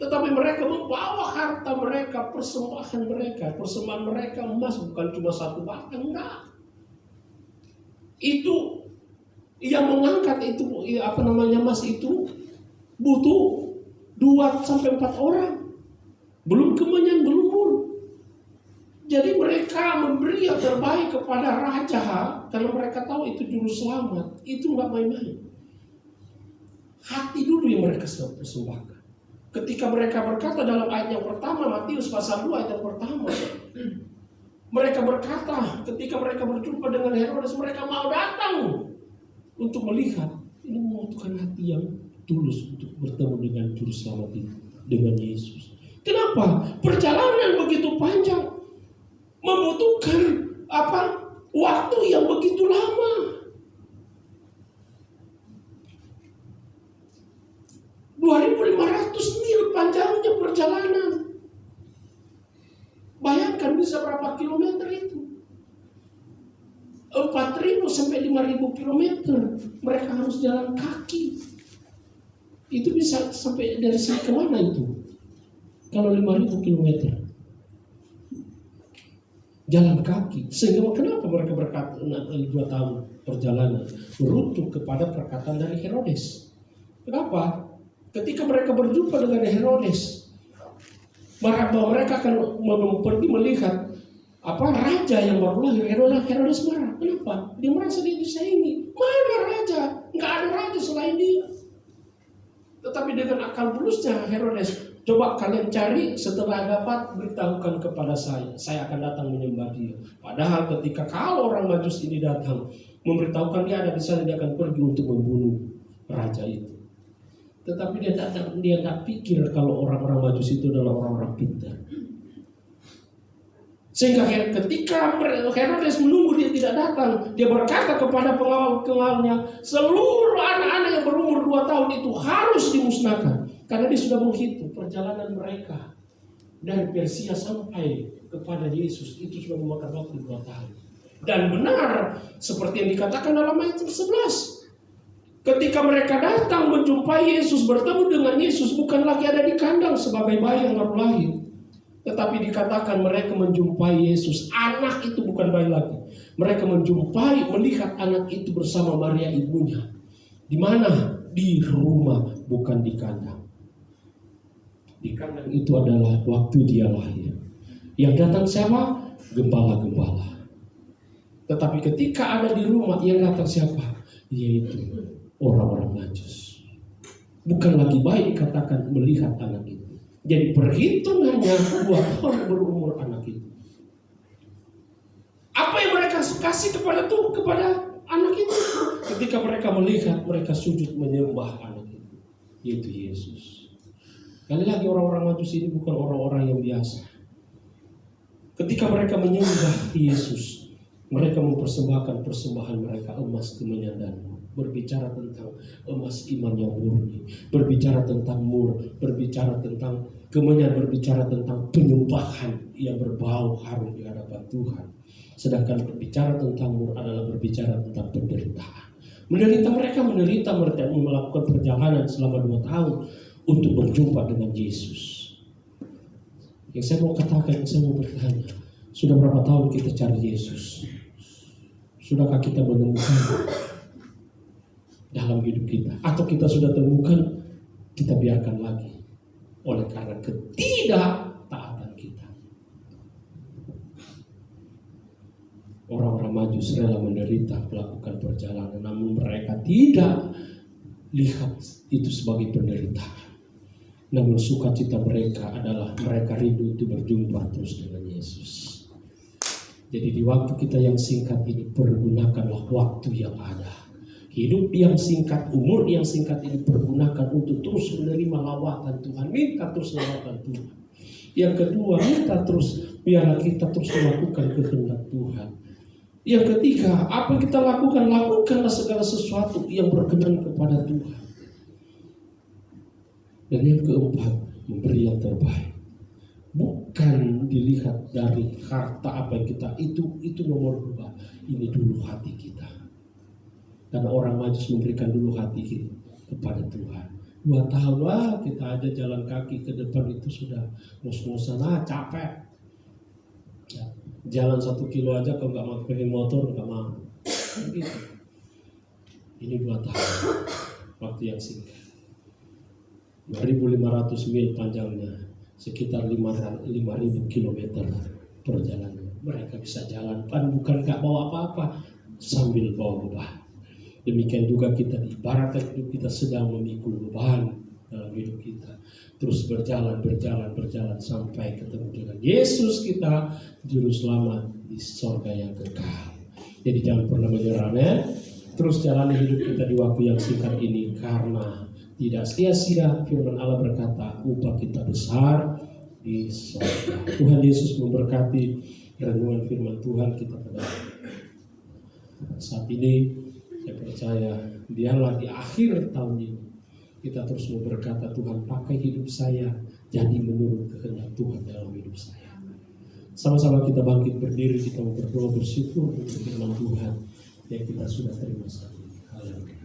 tetapi mereka membawa harta mereka, persembahan mereka emas, bukan cuma 1 batang, enggak. Itu yang mengangkat itu emas itu butuh 2-4 orang. Belum kemenyan, belum mur. Jadi mereka memberi yang terbaik kepada raja karena mereka tahu itu juru selamat. Itu enggak main-main. Hati dulu yang mereka persembahkan. Ketika mereka berkata dalam ayat yang pertama, Matius pasal 2 ayat yang pertama, mereka berkata ketika mereka berjumpa dengan Herodes, mereka mau datang untuk melihat. Ini membutuhkan hati yang tulus untuk bertemu dengan juru selamat itu, dengan Yesus. Kenapa? Perjalanan begitu panjang, membutuhkan waktu yang begitu lama. ...2.500 mil panjangnya perjalanan. Bayangkan bisa berapa kilometer itu? 4.000 sampai 5.000 kilometer. Mereka harus jalan kaki. Itu bisa sampai dari sini ke mana itu? Kalau 5.000 kilometer jalan kaki. Sehingga kenapa mereka berkata 2 tahun perjalanan? Merujuk kepada perkataan dari Herodes. Kenapa? Ketika mereka berjumpa dengan Herodes, mereka akan pergi melihat raja yang baru lahir. Herodes marah. Kenapa? Dia merasa dia disaingi. Mana raja? Nggak ada raja selain dia. Tetapi dengan akal bulusnya Herodes, coba kalian cari, setelah dapat beritahukan kepada saya. Saya akan datang menyembah dia. Padahal ketika kalau orang Majus ini datang, memberitahukan dia ada di sana, dia akan pergi untuk membunuh raja itu. Tetapi dia tidak pikir kalau orang-orang Majus itu adalah orang-orang pintar. Sehingga ketika Herodes menunggu dia tidak datang, dia berkata kepada pengawal-pengawalnya, seluruh anak-anak yang berumur 2 tahun itu harus dimusnahkan. Karena dia sudah menghitung perjalanan mereka dari Persia sampai kepada Yesus itu sudah memakan waktu 2 tahun. Dan benar seperti yang dikatakan dalam ayat 11. Ketika mereka datang menjumpai Yesus, bertemu dengan Yesus, bukan lagi ada di kandang sebagai bayi yang baru lahir. Tetapi dikatakan mereka menjumpai Yesus. Anak itu bukan bayi lagi. Mereka melihat anak itu bersama Maria ibunya. Di mana? Di rumah, bukan di kandang. Di kandang itu adalah waktu dia lahir. Yang datang siapa? Gembala-gembala. Tetapi ketika ada di rumah, yang datang siapa? Yaitu orang-orang Majus. Bukan lagi baik dikatakan melihat anak itu. Jadi perhitungannya 2 tahun berumur anak itu. Apa yang mereka kasih kepada anak itu? Ketika mereka melihat, mereka sujud menyembah anak itu, yaitu Yesus. Sekali lagi orang-orang Majus ini bukan orang-orang yang biasa. Ketika mereka menyembah Yesus, mereka mempersembahkan persembahan mereka, emas, kemenyan, dan mur. Berbicara tentang emas iman yang murni, berbicara tentang mur, berbicara tentang kemenyan, berbicara tentang penyembahan yang berbau harum di hadapan Tuhan. Sedangkan berbicara tentang mur adalah berbicara tentang penderitaan. Mereka melakukan perjalanan selama 2 tahun untuk berjumpa dengan Yesus. Yang saya mau katakan, yang saya mau bertanya, sudah berapa tahun kita cari Yesus? Sudahkah kita menemukan dalam hidup kita? Atau kita sudah temukan, kita biarkan lagi oleh karena ketidaktaatan kita. Orang-orang Majus rela menderita melakukan perjalanan, namun mereka tidak lihat itu sebagai penderitaan. Namun sukacita mereka adalah mereka rindu untuk berjumpa terus dengan Yesus. Jadi di waktu kita yang singkat ini, pergunakanlah waktu yang ada. Hidup yang singkat, umur yang singkat ini pergunakan untuk terus menerima lawatan Tuhan. Minta terus lawatan Tuhan. Yang kedua, minta terus, biarlah kita terus melakukan kehendak Tuhan. Yang ketiga, apa yang kita lakukan? Lakukanlah segala sesuatu yang berkenan kepada Tuhan. Dan yang keempat, memberi yang terbaik. Bukan dilihat dari harta apa yang kita, itu nomor 2. Ini dulu hati kita. Karena orang Majus memberikan dulu hati kepada Tuhan. 2 tahun lah kita aja jalan kaki ke depan itu sudah ngos-ngosan, capek. Ya, jalan 1 kilo aja kalau nggak pakai motor nggak mau. Gitu. Ini 2 tahun, waktu yang singkat. 2.500 mil panjangnya, sekitar 5.000 kilometer perjalanan. Mereka bisa jalan, bukan nggak bawa apa-apa, sambil bawa beban. Demikian juga kita ibaratkan hidup kita sedang memikul beban dalam hidup kita. Terus berjalan sampai ketemu dengan Yesus kita, juru selamat di sorga yang kekal. Jadi jangan pernah menyerah, terus jalani hidup kita di waktu yang singkat ini, karena tidak sia-sia firman Allah berkata, upah kita besar di sorga. Tuhan Yesus memberkati renungan firman Tuhan kita pada saat ini. Saya percaya biarlah di akhir tahun ini kita terus mau berkata, Tuhan pakai hidup saya jadi menurut kehendak Tuhan dalam hidup saya. Sama-sama kita bangkit berdiri, kita mau berdoa bersyukur untuk firman Tuhan yang kita sudah terima saat ini. Haleluya.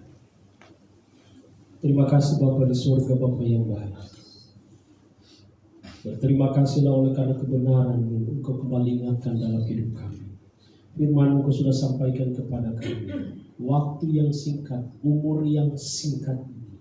Terima kasih Bapa di surga, Bapa yang baik. Berterima kasihlah oleh karena kebenaran-Mu, Engkau kembali ingatkan dalam hidup kami. Firman-Mu Engkau sudah sampaikan kepada kami. Waktu yang singkat, umur yang singkat ini,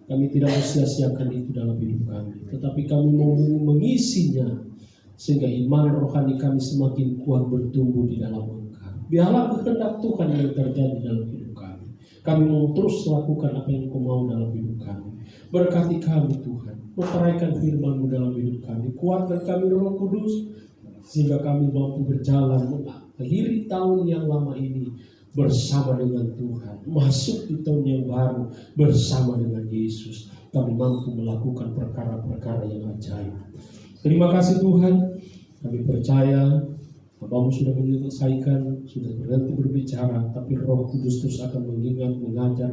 kami tidak sia-siakan itu dalam hidup kami, tetapi kami mau mengisinya sehingga iman rohani kami semakin kuat bertumbuh di dalam Engkau. Biarlah kehendak Tuhan yang terjadi dalam hidup kami. Kami mau terus melakukan apa yang Engkau mau dalam hidup kami. Berkati kami Tuhan, meteraikan firman-Mu dalam hidup kami, kuatkan kami Roh Kudus sehingga kami mampu berjalan mengakhiri tahun yang lama ini bersama dengan Tuhan, masuk di tahun yang baru bersama dengan Yesus. Kami mampu melakukan perkara-perkara yang ajaib. Terima kasih Tuhan, kami percaya Hamba-Mu sudah menyelesaikan, sudah berhenti berbicara, tapi Roh Kudus terus akan mengingat, mengajar,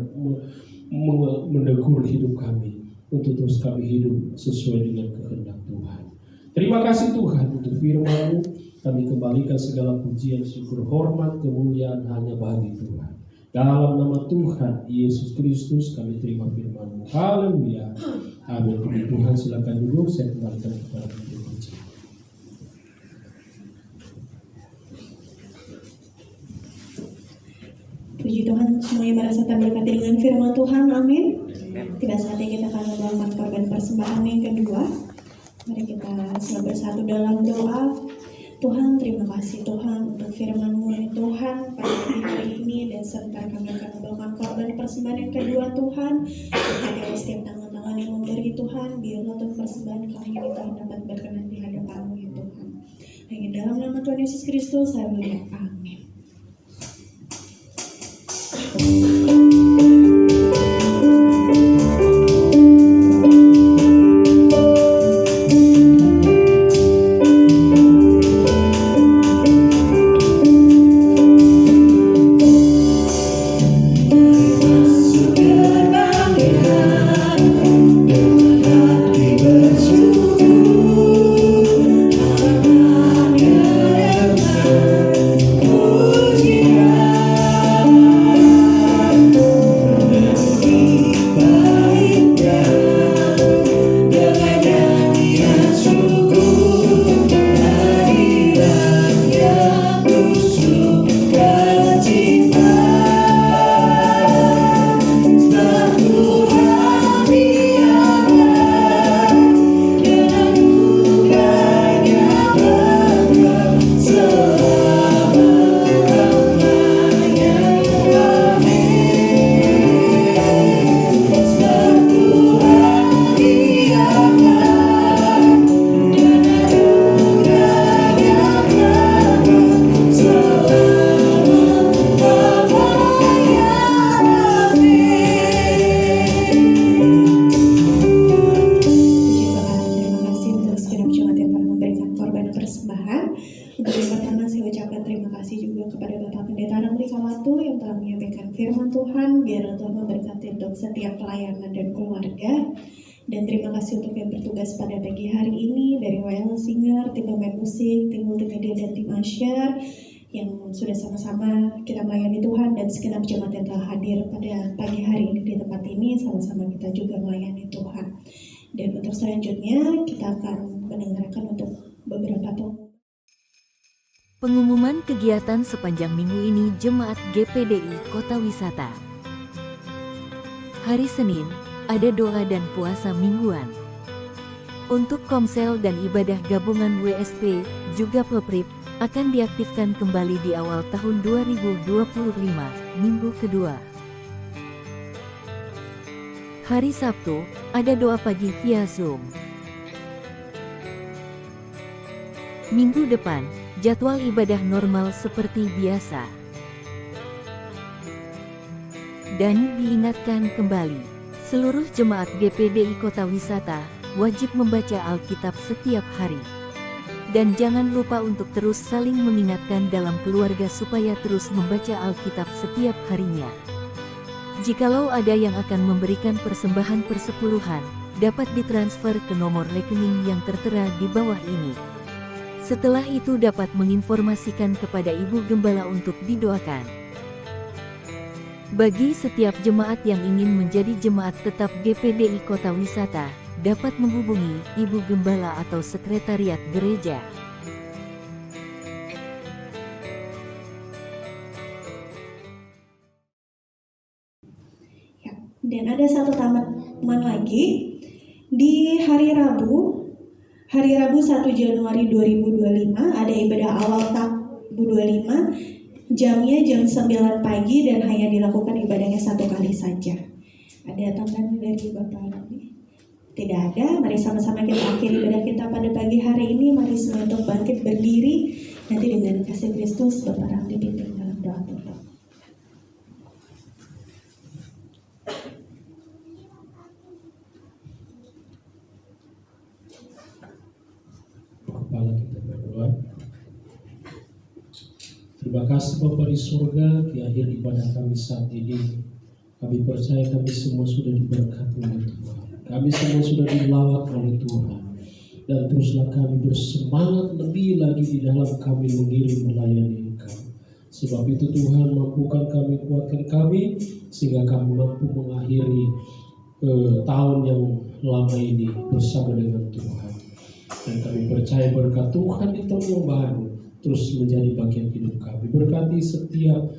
menegur hidup kami untuk terus kami hidup sesuai dengan kehendak Tuhan. Terima kasih Tuhan untuk firman-Mu. Kami kembalikan segala pujian, syukur, hormat, kemuliaan hanya bagi Tuhan. Dalam nama Tuhan Yesus Kristus kami terima firman-Mu. Haleluya. Amin. Tuhan silakan duduk, saya kembalikan kepada puji. Puji Tuhan, semuanya merasa terberkati dengan firman Tuhan. Amin. Tidak saatnya kita akan membawakan korban persembahan yang kedua. Mari kita semua bersatu dalam doa. Tuhan, terima kasih Tuhan untuk firman-Mu ya Tuhan pada hari ini, dan serta kami akan membawakan korban persembahan yang kedua Tuhan. Berkati setiap tangan-tangan yang memberi Tuhan, biarlah Tuhan persembahan kami ini Tuhan dapat berkenan di hadapan-Mu ya Tuhan. Hanya dalam nama Tuhan Yesus Kristus, haleluya. Amin. Dan terima kasih untuk yang bertugas pada pagi hari ini dari WL Singer, tim pemain musik, tim multimedia dan tim Asyar yang sudah sama-sama kita melayani Tuhan, dan segenap jemaat yang telah hadir pada pagi hari ini di tempat ini, sama-sama kita juga melayani Tuhan. Dan untuk selanjutnya kita akan mendengarkan untuk beberapa pengumuman. Pengumuman kegiatan sepanjang minggu ini Jemaat GPDI Kota Wisata. Hari Senin, ada doa dan puasa mingguan. Untuk komsel dan ibadah gabungan WSP, juga Peprip, akan diaktifkan kembali di awal tahun 2025, minggu kedua. Hari Sabtu, ada doa pagi via Zoom. Minggu depan, jadwal ibadah normal seperti biasa. Dan diingatkan kembali, seluruh jemaat GPDI Kota Wisata wajib membaca Alkitab setiap hari. Dan jangan lupa untuk terus saling mengingatkan dalam keluarga supaya terus membaca Alkitab setiap harinya. Jikalau ada yang akan memberikan persembahan persepuluhan, dapat ditransfer ke nomor rekening yang tertera di bawah ini. Setelah itu dapat menginformasikan kepada Ibu Gembala untuk didoakan. Bagi setiap jemaat yang ingin menjadi jemaat tetap GPDI Kota Wisata, dapat menghubungi Ibu Gembala atau Sekretariat Gereja. Ya, dan ada satu teman lagi di hari Rabu 1 Januari 2025 ada ibadah awal tahun 2025. Jamnya jam 9 pagi dan hanya dilakukan ibadahnya 1 kali saja. Ada tambahan dari Bapak lagi? Tidak ada. Mari sama-sama kita akhiri ibadah kita pada pagi hari ini. Mari semua untuk bangkit berdiri. Nanti dengan kasih Kristus Bapak Ram dipimpin dalam doa tutup. Kepala kita berdoa. Terima kasih Bapa di surga, di akhir ibadah kami saat ini, kami percaya kami semua sudah diberkati oleh Tuhan. Kami semua sudah dilawat oleh Tuhan. Dan teruslah kami bersemangat lebih lagi di dalam kami mengirim melayani Engkau. Sebab itu Tuhan mampukan kami, kuatkan kami, sehingga kami mampu mengakhiri tahun yang lama ini bersama dengan Tuhan. Dan kami percaya berkat Tuhan di tahun yang baru terus menjadi bagian hidup kami. Berkati setiap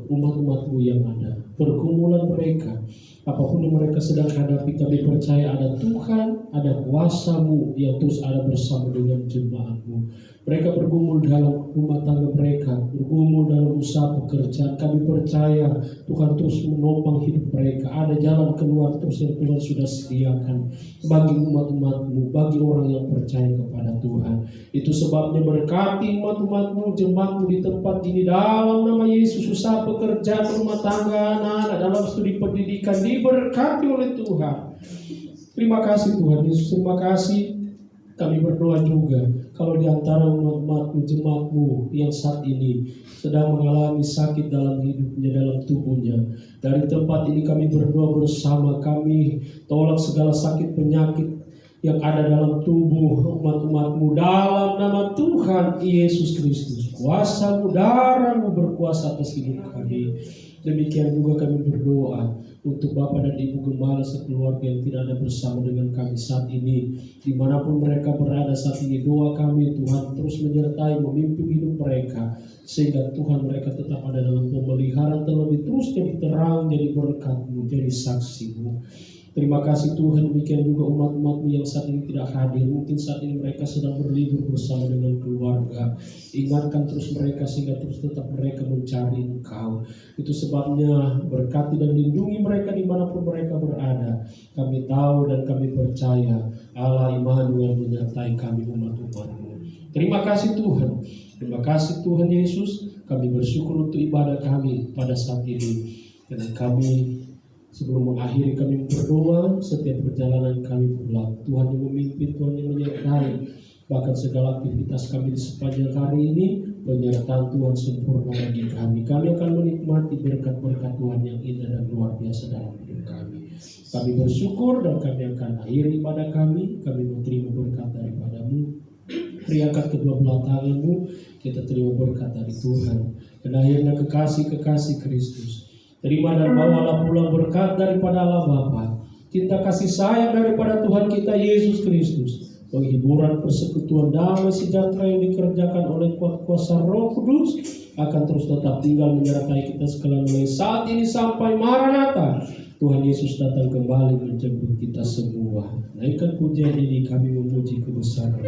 umat-umat-Mu yang ada, pergumulan mereka, apapun yang mereka sedang hadapi, kami percaya ada Tuhan, ada kuasa-Mu yang terus ada bersama dengan jemaat-Mu. Mereka bergumul dalam rumah tangga mereka, bergumul dalam usaha pekerjaan. Kami percaya Tuhan terus menopang hidup mereka. Ada jalan keluar terus yang Tuhan sudah sediakan bagi umat-umat-Mu, bagi orang yang percaya kepada Tuhan. Itu sebabnya berkati umat-umat-Mu, jemaat-Mu di tempat ini dalam nama Yesus. Usaha pekerjaan, rumah tangga, anak-anak dalam studi pendidikan diberkati oleh Tuhan. Terima kasih Tuhan Yesus, terima kasih. Kami berdoa juga kalau di antara umat-umat-Mu, jemaat-Mu yang saat ini sedang mengalami sakit dalam hidupnya, dalam tubuhnya. Dari tempat ini kami berdoa bersama, kami tolak segala sakit penyakit yang ada dalam tubuh umat-umat-Mu dalam nama Tuhan Yesus Kristus. Kuasa-Mu, darah-Mu berkuasa atas hidup kami. Demikian juga kami berdoa untuk Bapak dan Ibu Gembala sekeluarga yang tidak ada bersama dengan kami saat ini. Dimanapun mereka berada saat ini, doa kami Tuhan terus menyertai, memimpin hidup mereka. Sehingga Tuhan mereka tetap ada dalam pemeliharaan, terlebih terus jadi terang, jadi berkat-Mu, jadi saksi-Mu. Terima kasih Tuhan, demikian juga umat-umat-Mu yang saat ini tidak hadir. Mungkin saat ini mereka sedang berlibur bersama dengan keluarga. Ingatkan terus mereka sehingga terus tetap mereka mencari Engkau. Itu sebabnya berkati dan lindungi mereka dimanapun mereka berada. Kami tahu dan kami percaya Allah Immanuel menyertai kami umat-umat-Mu. Terima kasih Tuhan. Terima kasih Tuhan Yesus. Kami bersyukur untuk ibadah kami pada saat ini. Dan kami sebelum mengakhiri kami berdoa, setiap perjalanan kami pulang, Tuhan yang memimpin, Tuhan yang menyertai, bahkan segala aktivitas kami di sepanjang hari ini, penyertaan Tuhan sempurna bagi kami. Kami akan menikmati berkat-berkat Tuhan yang indah dan luar biasa dalam hidup kami. Kami bersyukur dan kami akan akhiri ibadah kami. Kami menerima berkat daripada-Mu. Angkat kedua belah tangan-Mu, kita terima berkat dari Tuhan. Dan akhirnya kekasih-kekasih Kristus, terima dan bawalah pulang berkat daripada Allah Bapa, cinta kasih sayang daripada Tuhan kita Yesus Kristus, penghiburan, persekutuan, damai sejahtera yang dikerjakan oleh kuat kuasa Roh Kudus akan terus tetap tinggal menyertai kita sekalian mulai saat ini sampai Maranatha. Tuhan Yesus datang kembali menjemput kita semua. Naikkan pujian ini, kami memuji kebesaran.